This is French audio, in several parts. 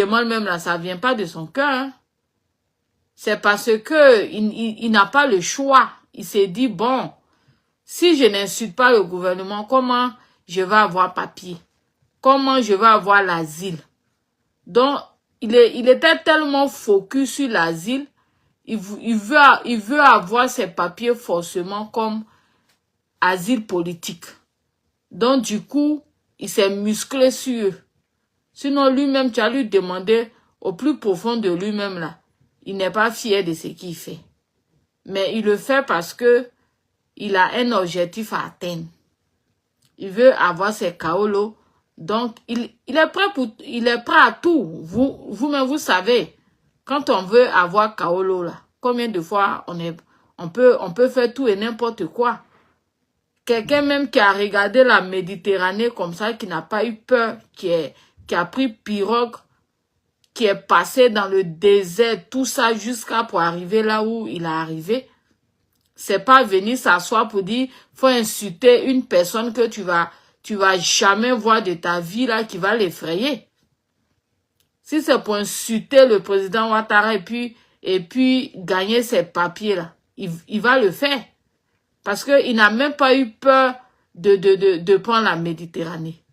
demande même là, ça vient pas de son cœur. Hein. C'est parce que il n'a pas le choix. Il s'est dit, bon, si je n'insulte pas le gouvernement, comment je vais avoir papier? Comment je vais avoir l'asile? Donc, il était tellement focus sur l'asile, il veut avoir ses papiers forcément comme asile politique. Donc, du coup, il s'est musclé sur eux. Sinon, lui-même, tu as lui demandé au plus profond de lui-même, là. Il n'est pas fier de ce qu'il fait. Mais il le fait parce que il a un objectif à atteindre. Il veut avoir ses kaolo. Donc, il est prêt à tout. Vous-même, vous savez, quand on veut avoir kaolo, là, combien de fois on peut faire tout et n'importe quoi. Quelqu'un même qui a regardé la Méditerranée comme ça, qui n'a pas eu peur, qui a pris pirogue, qui est passé dans le désert, tout ça jusqu'à pour arriver là où il est arrivé. C'est pas venir s'asseoir pour dire, faut insulter une personne que tu vas jamais voir de ta vie là, qui va l'effrayer. Si c'est pour insulter le président Ouattara et puis gagner ses papiers là, il va le faire. Parce que il n'a même pas eu peur de prendre la Méditerranée.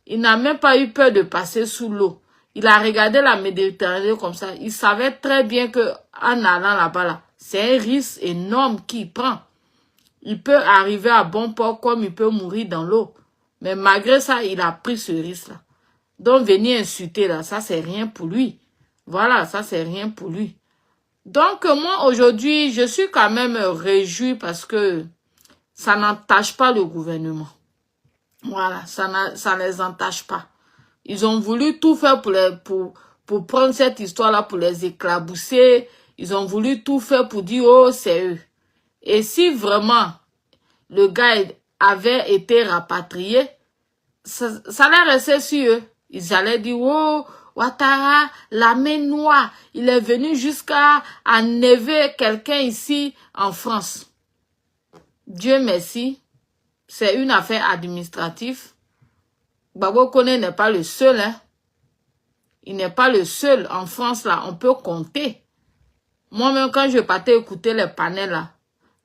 Il n'a même pas eu peur de passer sous l'eau. Il a regardé la Méditerranée comme ça. Il savait très bien que en allant là-bas, là, c'est un risque énorme qu'il prend. Il peut arriver à bon port comme il peut mourir dans l'eau. Mais malgré ça, il a pris ce risque-là. Donc, venir insulter là, ça c'est rien pour lui. Voilà, ça c'est rien pour lui. Donc, moi aujourd'hui, je suis quand même réjoui parce que ça n'entache pas le gouvernement. Voilà, ça les entache pas. Ils ont voulu tout faire pour prendre cette histoire-là, pour les éclabousser. Ils ont voulu tout faire pour dire, oh, c'est eux. Et si vraiment le gars avait été rapatrié, ça allait rester sur eux. Ils allaient dire, oh, Ouattara, la main noire, il est venu jusqu'à enlever quelqu'un ici en France. Dieu merci, c'est une affaire administrative. Gbagbo Koné n'est pas le seul, hein. Il n'est pas le seul. En France, là, on peut compter. Moi-même, quand je partais écouter les panels, là,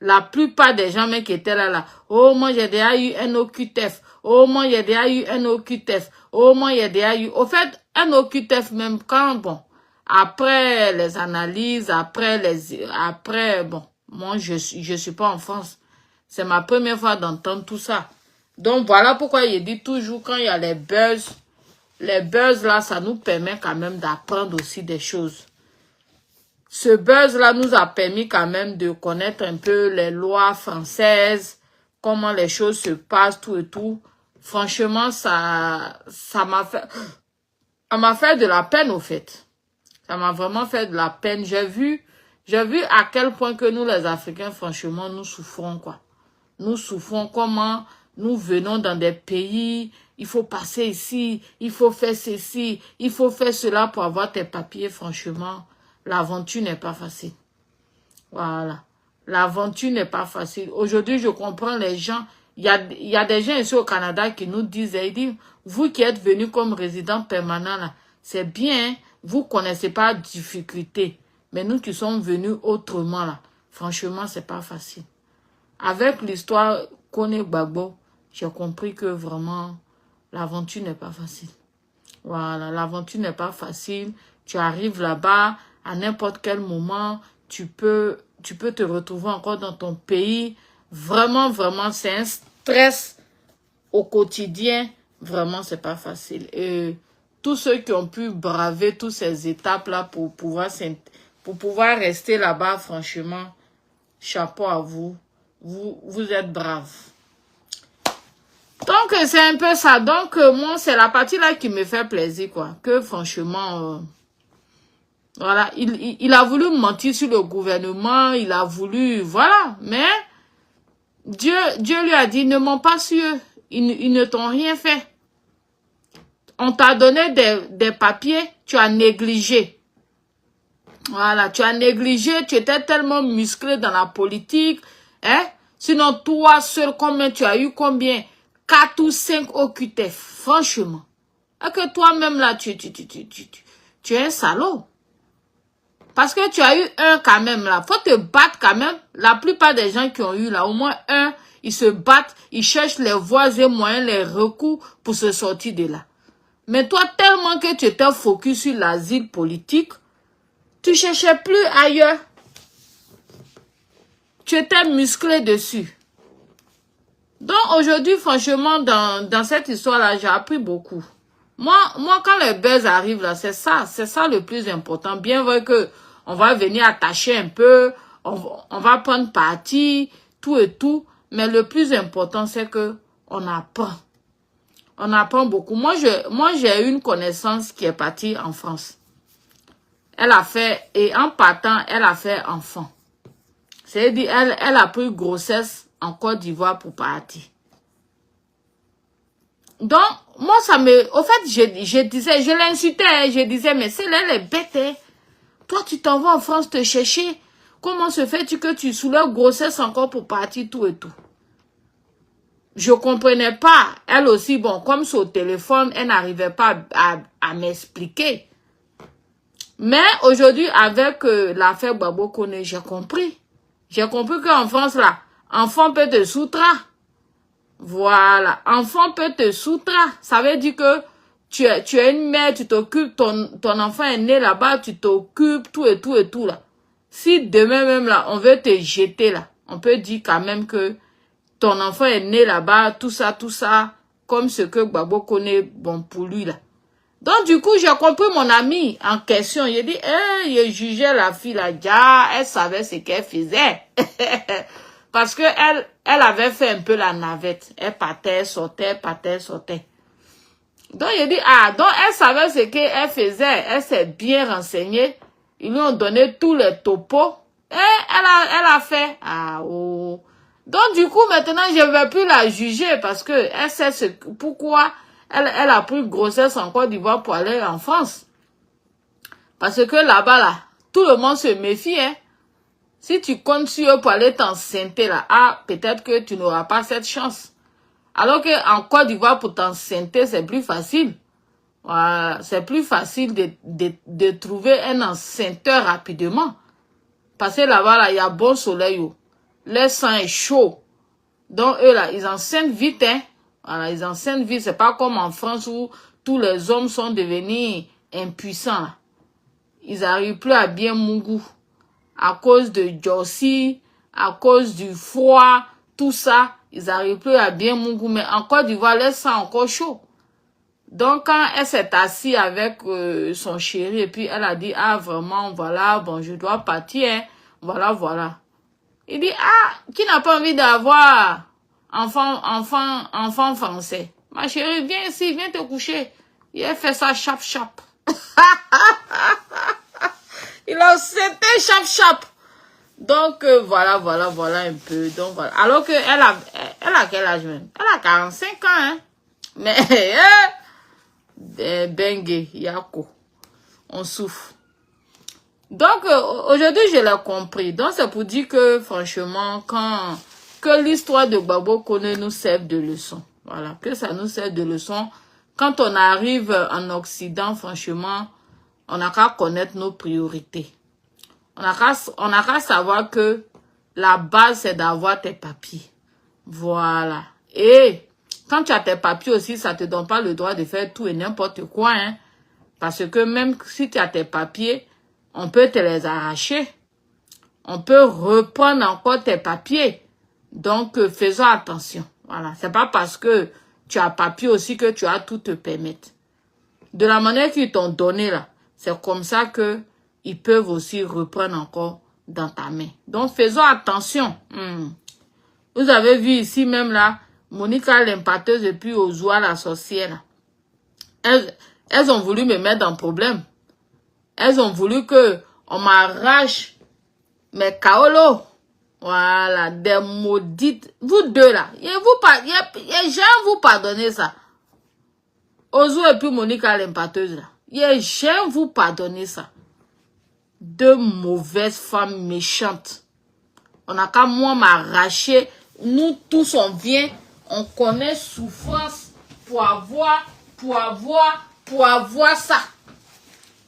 la plupart des gens même qui étaient là, oh, moi, j'ai déjà eu un OQTF. Oh, moi, j'ai déjà eu un OQTF. Oh, moi, j'ai déjà eu... Au fait, un OQTF, même quand, bon, après les analyses, après, bon, moi, je suis pas en France. C'est ma première fois d'entendre tout ça. Donc, voilà pourquoi il dit toujours, quand il y a les buzz, là, ça nous permet quand même d'apprendre aussi des choses. Ce buzz-là nous a permis quand même de connaître un peu les lois françaises, comment les choses se passent, tout et tout. Franchement, ça m'a fait de la peine, au fait. Ça m'a vraiment fait de la peine. J'ai vu à quel point que nous, les Africains, franchement, nous souffrons, quoi. Nous souffrons comment nous venons dans des pays, il faut passer ici, il faut faire ceci, il faut faire cela pour avoir tes papiers, franchement. L'aventure n'est pas facile. Voilà. L'aventure n'est pas facile. Aujourd'hui, je comprends les gens. Il y a des gens ici au Canada qui nous disent, ils disent, vous qui êtes venus comme résident permanent, là, c'est bien, vous connaissez pas de difficulté. Mais nous qui sommes venus autrement, là, franchement, c'est pas facile. Avec l'histoire Koné Gbagbo, j'ai compris que vraiment, l'aventure n'est pas facile. Voilà, l'aventure n'est pas facile. Tu arrives là-bas, à n'importe quel moment, tu peux te retrouver encore dans ton pays. Vraiment, vraiment, c'est un stress au quotidien. Vraiment, c'est pas facile. Et tous ceux qui ont pu braver toutes ces étapes-là pour pouvoir rester là-bas, franchement, chapeau à vous. Vous êtes braves. Donc, c'est un peu ça. Donc, moi, c'est la partie là qui me fait plaisir, quoi. Que franchement... voilà, il a voulu mentir sur le gouvernement, il a voulu, voilà, mais Dieu lui a dit, ne mens pas sur eux, ils ne t'ont rien fait. On t'a donné des papiers, tu as négligé. Voilà, tu as négligé, tu étais tellement musclé dans la politique, hein. Sinon, toi seul, tu as eu combien? 4 ou 5 OQTF, franchement. Et que toi-même là, tu tu es un salaud. Parce que tu as eu un quand même là. Faut te battre quand même. La plupart des gens qui ont eu là, au moins un, ils se battent, ils cherchent les voies et moyens, les recours pour se sortir de là. Mais toi, tellement que tu étais focus sur l'asile politique, tu cherchais plus ailleurs. Tu étais musclé dessus. Donc aujourd'hui, franchement, dans cette histoire-là, j'ai appris beaucoup. Moi, quand les buzz arrivent là, c'est ça le plus important. Bien vrai que on va venir attacher un peu, on va prendre parti, tout et tout, mais le plus important, c'est que on apprend. On apprend beaucoup. Moi, j'ai une connaissance qui est partie en France. Elle a fait, et en partant, elle a fait enfant. C'est-à-dire, elle a pris grossesse en Côte d'Ivoire pour partir. Donc, moi, au fait, je disais, je l'insultais, je disais, mais elle est bête, hein. Toi, tu t'en vas en France te chercher. Comment se fait-tu que tu soulèves grossesse encore pour partir, tout et tout? Je comprenais pas. Elle aussi, bon, comme sur le téléphone, elle n'arrivait pas à m'expliquer. Mais aujourd'hui, avec l'affaire Gbagbo Kone, j'ai compris. J'ai compris qu'en France, là, enfant peut te soustraire. Voilà, enfant peut te soustraire. Ça veut dire que tu es une mère, tu t'occupes, ton enfant est né là-bas, tu t'occupes, tout et tout et tout là. Si demain même là, on veut te jeter là, on peut dire quand même que ton enfant est né là-bas, tout ça, comme ce que Gbagbo connaît, bon, pour lui là. Donc du coup, j'ai compris mon ami en question. Il dit, il jugeait la fille là, déjà, elle savait ce qu'elle faisait. Parce que elle avait fait un peu la navette. Elle partait, sortait, partait, sortait. Donc il dit, donc elle savait ce qu'elle faisait. Elle s'est bien renseignée. Ils lui ont donné tous les topos. Et elle a fait, oh. Donc du coup, maintenant, je ne vais plus la juger parce que elle sait pourquoi elle a pris grossesse en Côte d'Ivoire pour aller en France. Parce que là-bas, là, tout le monde se méfie, hein. Si tu comptes sur eux pour aller t'enceinte là, peut-être que tu n'auras pas cette chance. Alors qu'en Côte d'Ivoire, pour t'enceinte, c'est plus facile. Voilà, c'est plus facile de trouver un enceinteur rapidement. Parce que là-bas, là, il y a bon soleil. Le sang est chaud. Donc, eux, là, ils enceintent vite, hein. Voilà, ils enceintent vite. C'est pas comme en France où tous les hommes sont devenus impuissants, là. Ils n'arrivent plus à bien mougou. À cause de Jossi, à cause du froid, tout ça, ils n'arrivent plus à bien mougou. Mais en Côte d'Ivoire, le sang encore chaud. Donc, quand elle s'est assise avec son chéri, et puis elle a dit, vraiment, voilà, bon, je dois partir, hein. Voilà. Il dit, qui n'a pas envie d'avoir enfant français? Ma chérie, viens ici, viens te coucher. Il a fait ça chap. Il a sauté chap. Donc, voilà un peu. Donc, voilà. Alors que elle a quel âge même? Elle a 45 ans, hein. Mais, bengue, yako. On souffre. Donc, aujourd'hui, je l'ai compris. Donc, c'est pour dire que, franchement, que l'histoire de Gbagbo Kone nous serve de leçon. Voilà, que ça nous sert de leçon. Quand on arrive en Occident, franchement, on n'a qu'à connaître nos priorités. On n'a qu'à savoir que la base, c'est d'avoir tes papiers. Voilà. Et quand tu as tes papiers aussi, ça ne te donne pas le droit de faire tout et n'importe quoi, hein. Parce que même si tu as tes papiers, on peut te les arracher. On peut reprendre encore tes papiers. Donc, faisons attention. Voilà. C'est pas parce que tu as papier aussi que tu as tout te permettre. De la manière qu'ils t'ont donné là, c'est comme ça que ils peuvent aussi reprendre encore dans ta main. Donc, faisons attention. Vous avez vu ici même là, Monica l'impâteuse et puis Ozua la sorcière. Elles ont voulu me mettre dans problème. Elles ont voulu que on m'arrache mes kaolos. Voilà, des maudites. Vous deux là, j'aime vous pardonner ça. Ozu et puis Monica l'impâteuse là. J'aime vous pardonner ça. Deux mauvaises femmes méchantes. On a qu'à moi m'arracher. Nous tous on vient, on connaît souffrance pour avoir ça.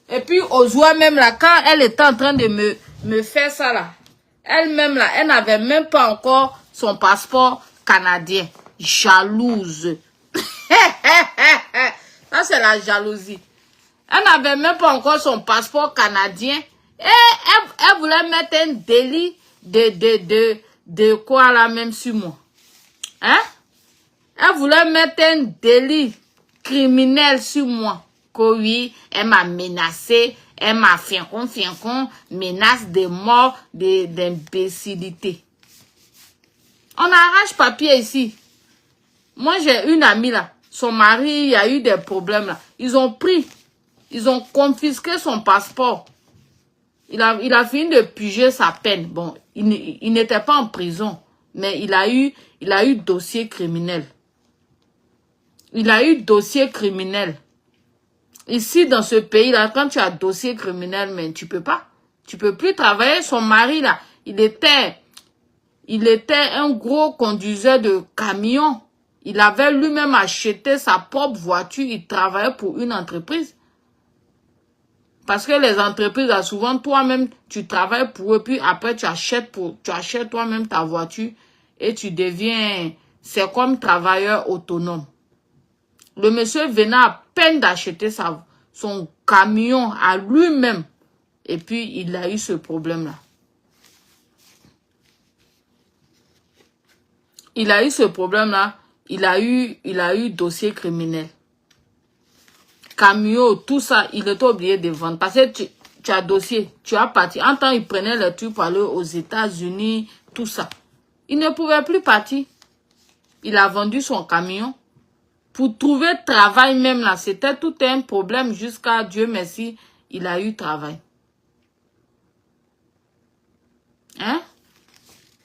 Et puis, Ozua même là, quand elle était en train de me faire ça là, elle-même là, elle n'avait même pas encore son passeport canadien. Jalouse. Ça, c'est la jalousie. Elle n'avait même pas encore son passeport canadien. Et elle voulait mettre un délit de quoi là même sur moi. Hein? Elle voulait mettre un délit criminel sur moi. Que oui, elle m'a menacé, elle m'a fait menace de mort, d'imbécilité. On arrache papier ici. Moi, j'ai une amie là. Son mari, il y a eu des problèmes là. Ils ont confisqué son passeport. Il a fini de purger sa peine. Bon, il n'était pas en prison, mais il a eu dossier criminel. Il a eu dossier criminel. Ici, dans ce pays-là, quand tu as dossier criminel, mais tu peux pas. Tu peux plus travailler. Son mari, là, il était un gros conduiseur de camion. Il avait lui-même acheté sa propre voiture. Il travaillait pour une entreprise. Parce que les entreprises, là, souvent, toi-même, tu travailles pour eux, puis après, tu achètes toi-même ta voiture et tu deviens, c'est comme travailleur autonome. Le monsieur venait à peine d'acheter son camion à lui-même. Et puis, il a eu ce problème-là. Il a eu ce problème-là. Il a eu dossier criminel. Camion, tout ça, il était obligé de vendre. Parce que tu as dossier, tu as parti. En temps, il prenait le truc pour aller aux États-Unis, tout ça. Il ne pouvait plus partir. Il a vendu son camion. Pour trouver travail même là, c'était tout un problème jusqu'à Dieu merci, il a eu travail. Hein?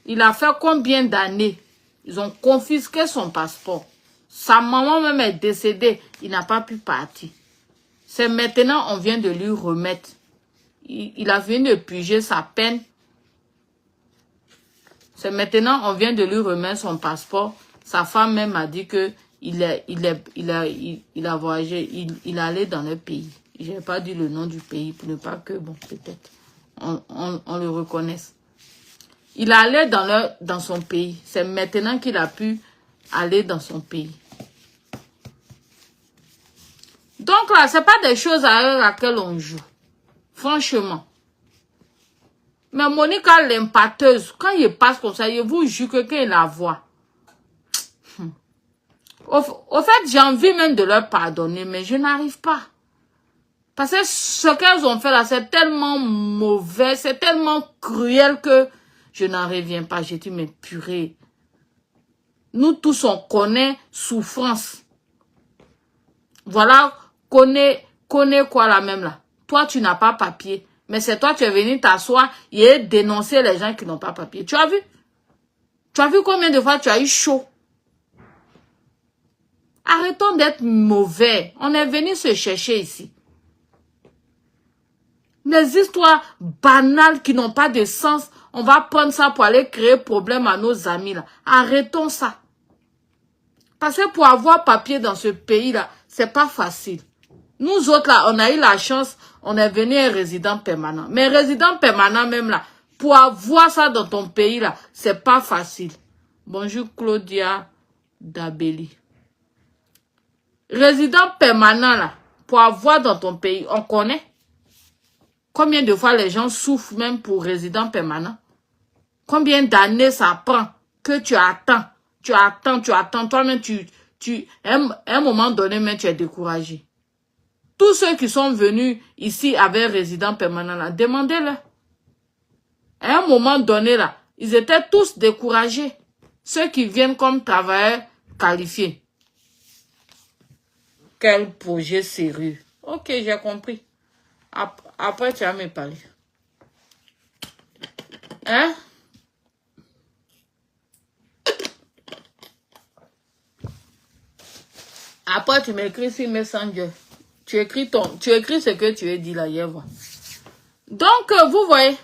Il a fait combien d'années? Ils ont confisqué son passeport. Sa maman même est décédée, il n'a pas pu partir. C'est maintenant on vient de lui remettre. Il a fini de purger sa peine. C'est maintenant on vient de lui remettre son passeport. Sa femme même a dit que il a voyagé, il allait dans le pays. Je n'ai pas dit le nom du pays pour ne pas que, bon, peut-être, on le reconnaisse. Il allait dans son pays. C'est maintenant qu'il a pu aller dans son pays. Donc là, ce n'est pas des choses à laquelle on joue. Franchement. Mais Monica, l'impateuse, quand il passe comme ça, il vous jure que quand il la voit. Au fait, j'ai envie même de leur pardonner, mais je n'arrive pas. Parce que ce qu'elles ont fait là, c'est tellement mauvais, c'est tellement cruel que je n'en reviens pas. J'ai dit, mais purée. Nous tous, on connaît souffrance. Voilà, connais quoi là même là. Toi, tu n'as pas papier. Mais c'est toi, tu es venu t'asseoir et dénoncer les gens qui n'ont pas papier. Tu as vu? Tu as vu combien de fois tu as eu chaud? Arrêtons d'être mauvais. On est venu se chercher ici. Les histoires banales qui n'ont pas de sens, on va prendre ça pour aller créer problème à nos amis là. Arrêtons ça. Parce que pour avoir papier dans ce pays-là, c'est pas facile. Nous autres là, on a eu la chance, on est venu un résident permanent. Mais résident permanent même là, pour avoir ça dans ton pays là, c'est pas facile. Bonjour Claudia Dabeli. Résident permanent là, pour avoir dans ton pays, on connaît. Combien de fois les gens souffrent même pour résident permanent? Combien d'années ça prend que tu attends? Tu attends. Toi-même, à un moment donné, même tu es découragé. Tous ceux qui sont venus ici avec résident permanent là, demandez-le. À un moment donné là, ils étaient tous découragés. Ceux qui viennent comme travailleurs qualifiés. Quel projet sérieux. Ok, j'ai compris. Après, tu vas me parler. Hein? Après, tu m'écris sur Messenger. Tu écris ce que tu as dit là hier. Donc, vous voyez,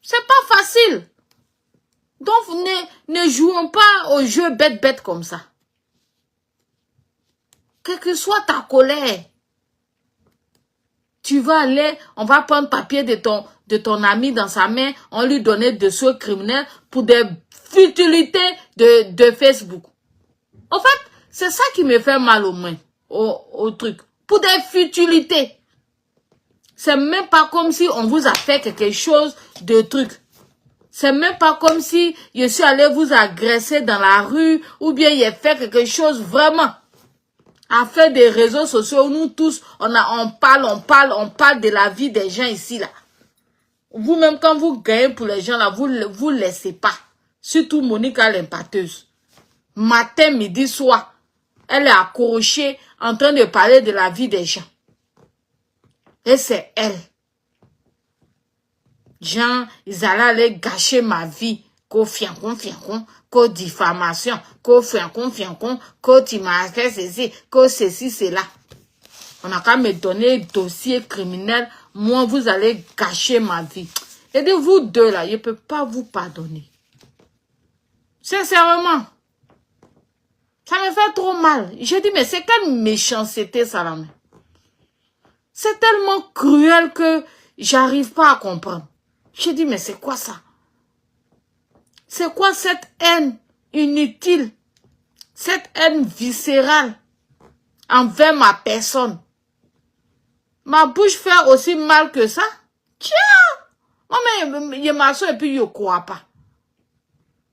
c'est pas facile. Donc, ne jouons pas au jeu bête comme ça. Quelle que soit ta colère, Tu vas aller, on va prendre papier de ton ami dans sa main, on lui donner de ce criminel pour des futilités de Facebook. En fait, c'est ça qui me fait mal au moins, au truc. Pour des futilités. C'est même pas comme si on vous a fait quelque chose de truc. C'est même pas comme si je suis allé vous agresser dans la rue ou bien il a fait quelque chose vraiment. À faire des réseaux sociaux, nous tous, on parle de la vie des gens ici, là. Vous-même, quand vous gagnez pour les gens, là, vous laissez pas. Surtout Monica l'impateuse. Matin, midi, soir, elle est accrochée en train de parler de la vie des gens. Et c'est elle. Gens, ils allaient aller gâcher ma vie. Qu'au fiancon, qu'au diffamation, qu'au fiancon, qu'au tu m'as fait ceci, qu'au ceci, cela. On n'a qu'à me donner un dossier criminel. Moi, vous allez gâcher ma vie. Et de vous deux là, je ne peux pas vous pardonner. Sincèrement. Ça me fait trop mal. J'ai dit, mais c'est quelle méchanceté ça là. C'est tellement cruel que j'arrive pas à comprendre. J'ai dit, mais c'est quoi ça? C'est quoi cette haine inutile? Cette haine viscérale envers ma personne? Ma bouche fait aussi mal que ça? Tiens! Moi, mais je m'assois et puis je ne crois pas.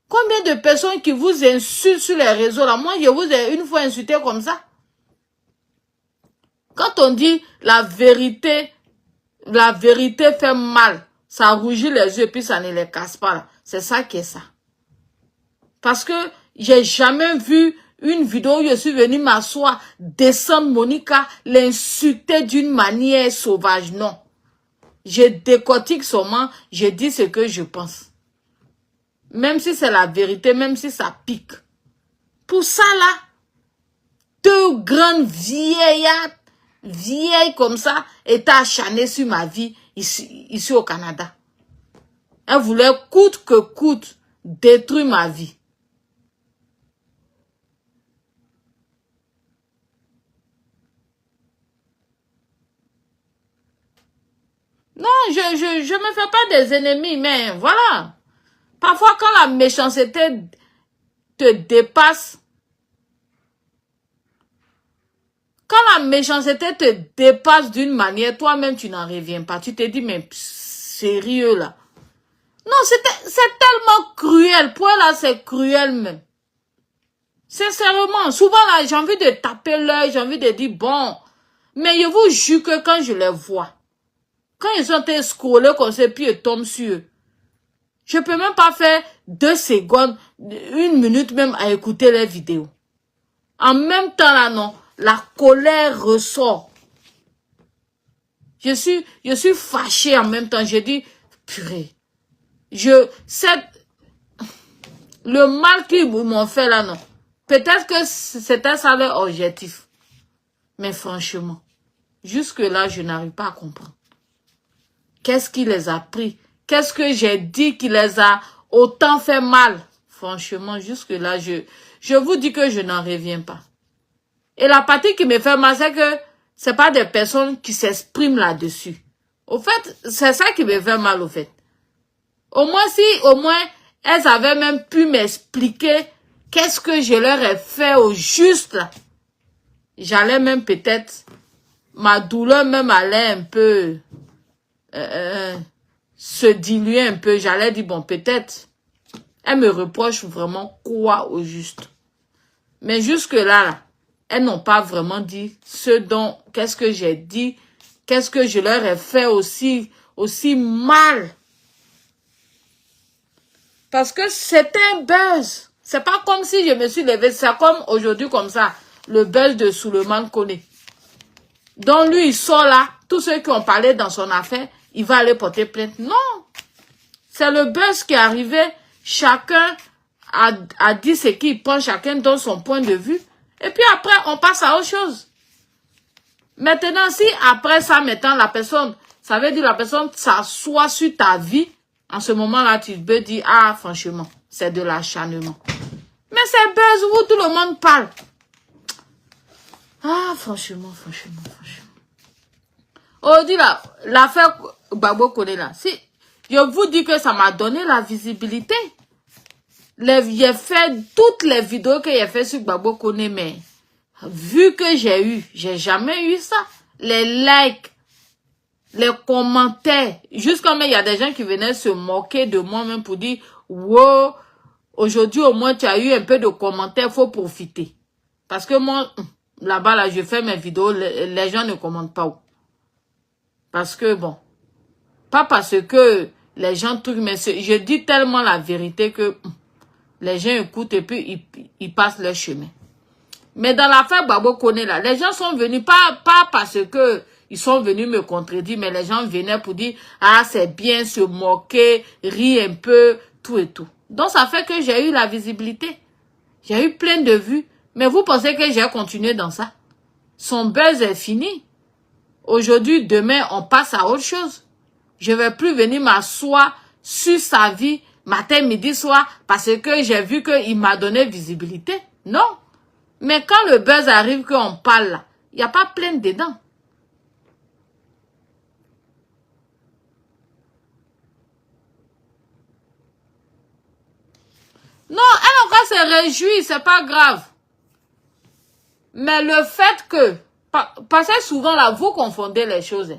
Combien de personnes qui vous insultent sur les réseaux là? Moi, je vous ai une fois insulté comme ça. Quand on dit la vérité fait mal. Ça rougit les yeux et puis ça ne les casse pas là. C'est ça qui est ça. Parce que j'ai jamais vu une vidéo où je suis venue m'asseoir, descendre Monica, l'insulter d'une manière sauvage. Non. Je décortique seulement, je dis ce que je pense. Même si c'est la vérité, même si ça pique. Pour ça là, deux grandes vieilles comme ça, étaient acharnées sur ma vie ici au Canada. Elle voulait coûte que coûte détruire ma vie. Non, je me fais pas des ennemis, mais voilà. Parfois, quand la méchanceté te dépasse, d'une manière, toi-même, tu n'en reviens pas. Tu te dis, mais sérieux, là. Non, c'est tellement cruel. Pour là, c'est cruel même. Sincèrement, souvent, là, j'ai envie de taper l'œil, j'ai envie de dire, bon. Mais je vous jure que quand je les vois, quand ils sont scrollés comme ça, puis ils tombent sur eux, je peux même pas faire 2 secondes, 1 minute même à écouter les vidéos. En même temps, là, non, la colère ressort. Je suis fâchée en même temps. Je dis, purée. Le mal qu'ils m'ont fait là, non. Peut-être que c'était ça leur objectif. Mais franchement, jusque-là, je n'arrive pas à comprendre. Qu'est-ce qui les a pris? Qu'est-ce que j'ai dit qui les a autant fait mal? Franchement, jusque-là, je vous dis que je n'en reviens pas. Et la partie qui me fait mal, c'est que c'est pas des personnes qui s'expriment là-dessus. Au fait, c'est ça qui me fait mal, au fait. Au moins, elles avaient même pu m'expliquer qu'est-ce que je leur ai fait au juste, là. J'allais même peut-être, ma douleur même allait un peu se diluer un peu. J'allais dire, bon, peut-être, elles me reprochent vraiment quoi au juste. Mais jusque-là, là, elles n'ont pas vraiment dit qu'est-ce que j'ai dit, qu'est-ce que je leur ai fait aussi mal. Parce que c'était un buzz. C'est pas comme si je me suis levée. C'est comme aujourd'hui, comme ça, le buzz de Souleymane Koné. Donc lui, il sort là. Tous ceux qui ont parlé dans son affaire, il va aller porter plainte. Non. C'est le buzz qui est arrivé. Chacun a dit ce qu'il pense. Chacun donne son point de vue. Et puis après, on passe à autre chose. Maintenant, si après ça, maintenant, la personne, ça veut dire la personne s'assoit sur ta vie, en ce moment-là, tu peux dire, ah, franchement, c'est de l'acharnement. Mais c'est buzz où tout le monde parle. Ah, franchement. Aujourd'hui, l'affaire Gbagbo Kone là, si, je vous dis que ça m'a donné la visibilité. J'ai fait toutes les vidéos que j'ai fait sur Gbagbo Kone, mais vu que j'ai jamais eu ça. Les likes, les commentaires, jusqu'à même il y a des gens qui venaient se moquer de moi même pour dire, wow, aujourd'hui au moins tu as eu un peu de commentaires, faut profiter. Parce que moi, là-bas, là, je fais mes vidéos, les gens ne commentent pas. Parce que bon, pas parce que les gens truquent, mais je dis tellement la vérité que les gens écoutent et puis ils passent leur chemin. Mais dans l'affaire Gbagbo Kone là, les gens sont venus, pas parce que ils sont venus me contredire, mais les gens venaient pour dire, ah c'est bien, se moquer, rire un peu, tout et tout. Donc ça fait que j'ai eu la visibilité. J'ai eu plein de vues. Mais vous pensez que j'ai continué dans ça? Son buzz est fini. Aujourd'hui, demain, on passe à autre chose. Je vais plus venir m'asseoir sur sa vie, matin, midi, soir, parce que j'ai vu qu'il m'a donné visibilité. Non. Mais quand le buzz arrive, qu'on parle là, il n'y a pas plein dedans. Non, elle encore se réjouit, c'est pas grave. Mais le fait que, parce que souvent là, vous confondez les choses.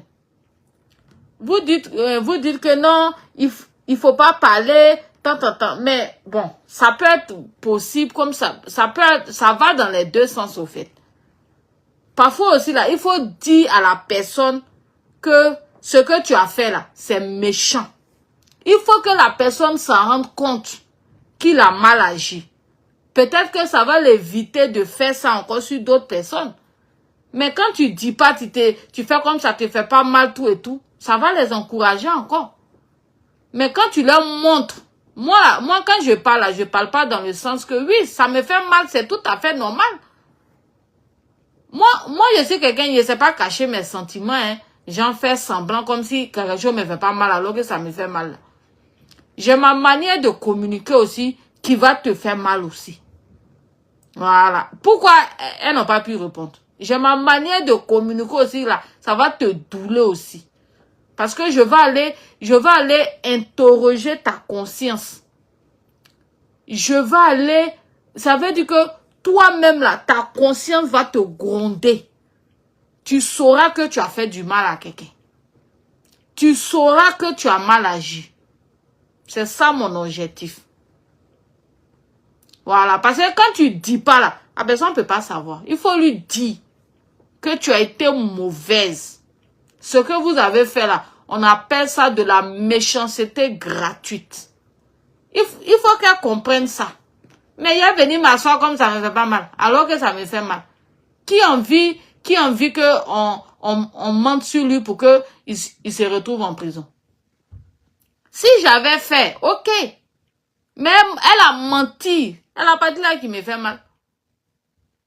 Vous dites que non, il faut pas parler, tant. Mais bon, ça peut être possible comme ça. Ça va dans les deux sens au fait. Parfois aussi là, il faut dire à la personne que ce que tu as fait là, c'est méchant. Il faut que la personne s'en rende compte qu'il a mal agi. Peut-être que ça va l'éviter de faire ça encore sur d'autres personnes. Mais quand tu dis pas, tu fais comme ça te fait pas mal tout et tout, ça va les encourager encore. Mais quand tu leur montres, moi quand je parle là, je parle pas dans le sens que oui, ça me fait mal, c'est tout à fait normal. Moi je suis quelqu'un, je sais pas cacher mes sentiments, hein. J'en fais semblant comme si quelque chose me fait pas mal alors que ça me fait mal. J'ai ma manière de communiquer aussi qui va te faire mal aussi. Voilà. Pourquoi elles n'ont pas pu répondre? J'ai ma manière de communiquer aussi là. Ça va te douler aussi. Parce que je vais aller interroger ta conscience. Ça veut dire que toi-même là, ta conscience va te gronder. Tu sauras que tu as fait du mal à quelqu'un. Tu sauras que tu as mal agi. C'est ça mon objectif. Voilà, parce que quand tu dis pas là, la personne ne peut pas savoir. Il faut lui dire que tu as été mauvaise. Ce que vous avez fait là, on appelle ça de la méchanceté gratuite. Il faut qu'elle comprenne ça. Mais il est venu m'asseoir comme ça me fait pas mal, alors que ça me fait mal. Qui a envie que on mente sur lui pour que il se retrouve en prison? Si j'avais fait, ok. Mais elle a menti. Elle a pas dit là qu'il me fait mal.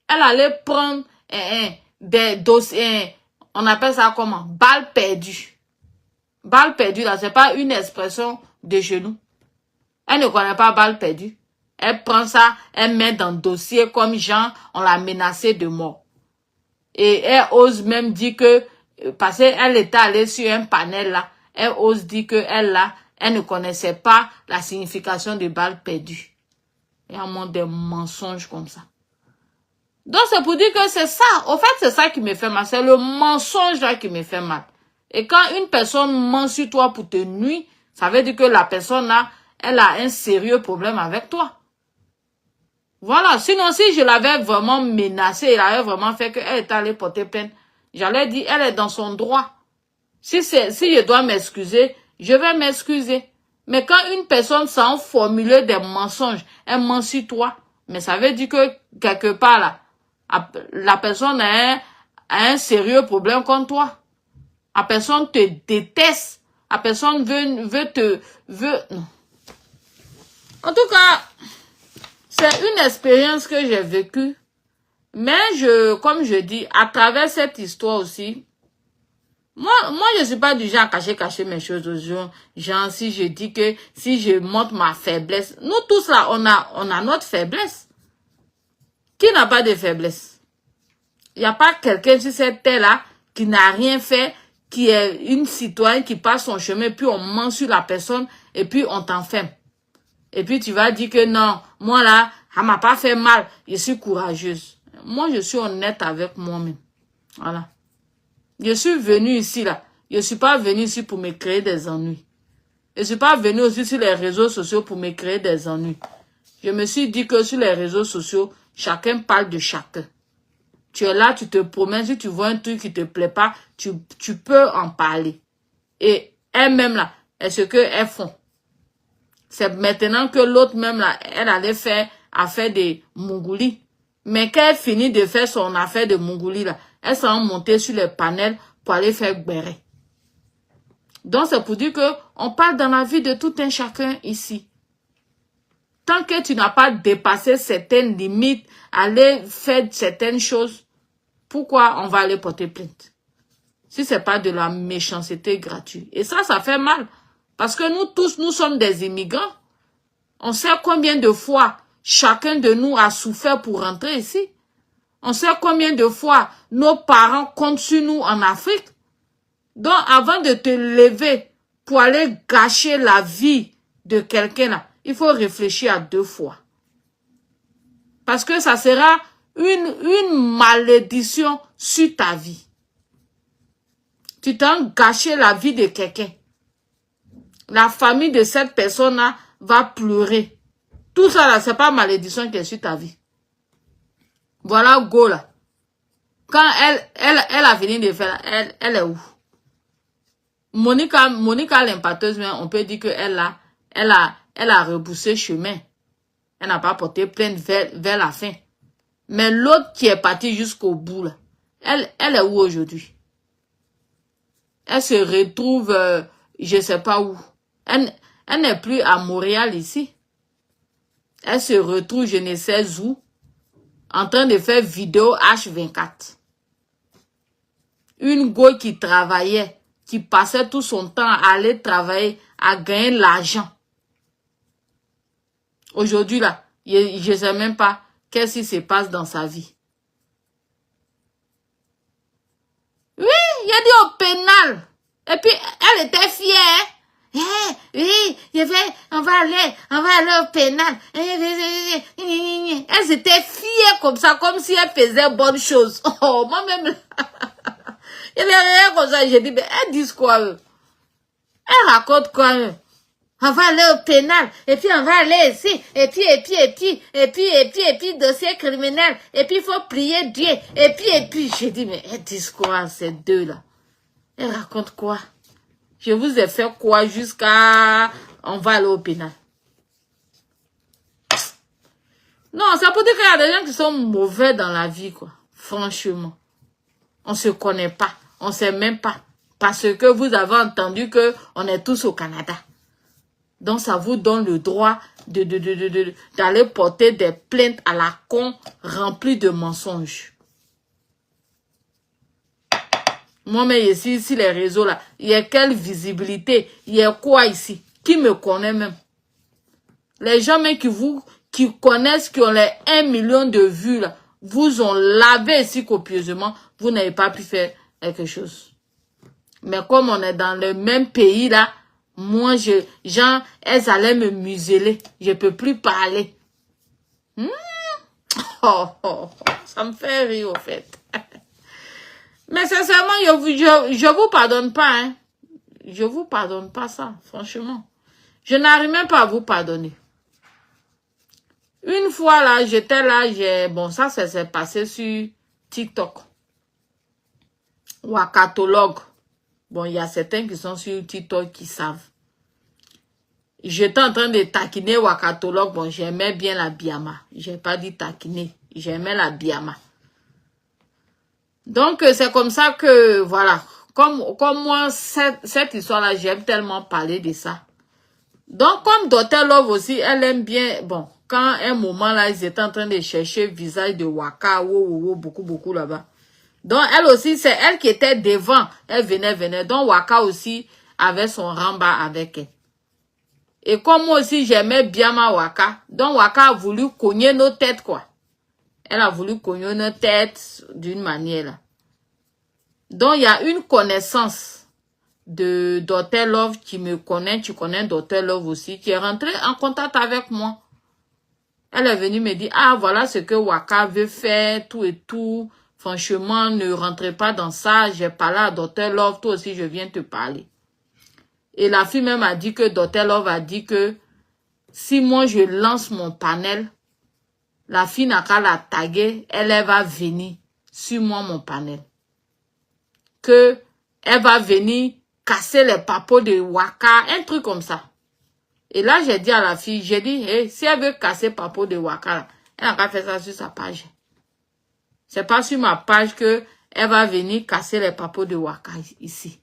Elle allait prendre des dossiers, on appelle ça comment? Balle perdue. Balle perdue là, c'est pas une expression de chez nous. Elle ne connaît pas balle perdue. Elle prend ça, elle met dans le dossier comme genre, on l'a menacé de mort. Et elle ose même dire que, parce qu'elle était allée sur un panel là, elle ose dire que elle ne connaissait pas la signification de balle perdue. Il y a des mensonges comme ça. Donc c'est pour dire que c'est ça. Au fait, c'est ça qui me fait mal. C'est le mensonge là qui me fait mal. Et quand une personne ment sur toi pour te nuire, ça veut dire que la personne là, elle a un sérieux problème avec toi. Voilà. Sinon, si je l'avais vraiment menacée, elle avait vraiment fait qu'elle est allée porter plainte, j'allais dire, elle est dans son droit. Si je dois m'excuser, je vais m'excuser. Mais quand une personne sans formuler des mensonges, elle ment sur toi, mais ça veut dire que quelque part là, la personne a un sérieux problème contre toi. La personne te déteste. La personne veut. Non. En tout cas, c'est une expérience que j'ai vécue. Mais comme je dis, à travers cette histoire aussi, moi, je suis pas du genre à cacher mes choses aux gens. Genre, si je dis que, si je montre ma faiblesse, nous tous là, on a notre faiblesse. Qui n'a pas de faiblesse? Il n'y a pas quelqu'un sur cette terre là qui n'a rien fait, qui est une citoyenne qui passe son chemin, puis on ment sur la personne, et puis on t'enferme. Et puis tu vas dire que non, moi là, ça m'a pas fait mal, je suis courageuse. Moi, je suis honnête avec moi-même. Voilà. Je suis venue ici là. Je suis pas venue ici pour me créer des ennuis. Je suis pas venue aussi sur les réseaux sociaux pour me créer des ennuis. Je me suis dit que sur les réseaux sociaux, chacun parle de chacun. Tu es là, tu te promènes, si tu vois un truc qui te plaît pas, tu peux en parler. Et elles-mêmes là, est-ce qu'elles font? C'est maintenant que l'autre même là, elle allait faire affaire de Mongoli. Mais quand elle finit de faire son affaire de Mongoli là, elle s'en montée sur les panels pour aller faire béret. Donc c'est pour dire que on parle dans la vie de tout un chacun ici. Tant que tu n'as pas dépassé certaines limites, aller faire certaines choses, pourquoi on va aller porter plainte? Si c'est pas de la méchanceté gratuite. Et ça fait mal. Parce que nous tous, nous sommes des immigrants. On sait combien de fois chacun de nous a souffert pour rentrer ici. On sait combien de fois nos parents comptent sur nous en Afrique. Donc, avant de te lever pour aller gâcher la vie de quelqu'un là, il faut réfléchir à 2 fois. Parce que ça sera une malédiction sur ta vie. Tu t'as gâché la vie de quelqu'un. La famille de cette personne-là va pleurer. Tout ça là, c'est pas malédiction qui est sur ta vie. Voilà Go là. Quand elle a fini de faire, elle est où? Monica l'impacteuse, on peut dire que elle a reboussé chemin. Elle n'a pas porté plainte vers la fin. Mais l'autre qui est partie jusqu'au bout là, elle est où aujourd'hui? Elle se retrouve, je sais pas où. Elle n'est plus à Montréal ici. Elle se retrouve je ne sais où, en train de faire vidéo H24. Une go qui travaillait, qui passait tout son temps à aller travailler, à gagner l'argent. Aujourd'hui là, je ne sais même pas qu'est-ce qui se passe dans sa vie. Oui, il a dit au pénal. Et puis, elle était fière. Oui, on va aller au pénal. Elles étaient fières comme ça, comme si elles faisaient bonne chose. Oh, moi-même, il y avait rien comme ça. J'ai dit, mais elles disent quoi, eux? Elles racontent quoi, eux? On va aller au pénal, et puis on va aller ici, et puis, dossier criminel, et puis il faut prier Dieu, et puis, j'ai dit, mais elles disent quoi, ces deux-là? Elles racontent quoi? Je vous ai fait quoi jusqu'à... On va aller au pénal. Non, ça peut dire qu'il y a des gens qui sont mauvais dans la vie, quoi. Franchement. On se connaît pas. On sait même pas. Parce que vous avez entendu que on est tous au Canada. Donc, ça vous donne le droit d'aller porter des plaintes à la con remplies de mensonges. Moi, mais ici, les réseaux là, il y a quelle visibilité? Il y a quoi ici? Qui me connaît même? Les gens même qui connaissent, qui ont les 1 million de vues là, vous ont lavé ici copieusement, vous n'avez pas pu faire quelque chose. Mais comme on est dans le même pays là, moi, elles allaient me museler. Je peux plus parler. Ça me fait rire au fait. Mais sincèrement, je vous pardonne pas, hein. Je vous pardonne pas ça, franchement. Je n'arrive même pas à vous pardonner. Une fois là, j'étais là, bon, ça s'est passé sur TikTok. Wakatologue. Bon, il y a certains qui sont sur TikTok qui savent. J'étais en train de taquiner Wakatologue. Bon, j'aimais bien la Biama. J'ai pas dit taquiner. J'aimais la Biama. Donc, c'est comme ça que, voilà. Comme moi, cette histoire-là, j'aime tellement parler de ça. Donc, comme Dr. Love aussi, elle aime bien, bon, quand un moment là, ils étaient en train de chercher le visage de Waka, beaucoup là-bas. Donc, elle aussi, c'est elle qui était devant. Elle venait. Donc, Waka aussi avait son ramba avec elle. Et comme moi aussi, j'aimais bien ma Waka. Donc, Waka a voulu cogner nos têtes, quoi. Elle a voulu cogner nos têtes d'une manière, là. Donc, il y a une connaissance de Dr. Love qui me connaît, tu connais Dr. Love aussi, qui est rentré en contact avec moi. Elle est venue me dire, ah, voilà ce que Waka veut faire, tout et tout. Franchement, ne rentrez pas dans ça. J'ai parlé à Dr. Love, toi aussi, je viens te parler. Et la fille même a dit que Dr. Love a dit que si moi je lance mon panel, la fille n'a qu'à la taguer, elle va venir sur moi mon panel. Que elle va venir casser les papeaux de Waka, un truc comme ça. Et là, j'ai dit à la fille, j'ai dit, hey, si elle veut casser papeau de Waka, elle n'a qu'à faire ça sur sa page. C'est pas sur ma page que elle va venir casser les papeaux de Waka ici.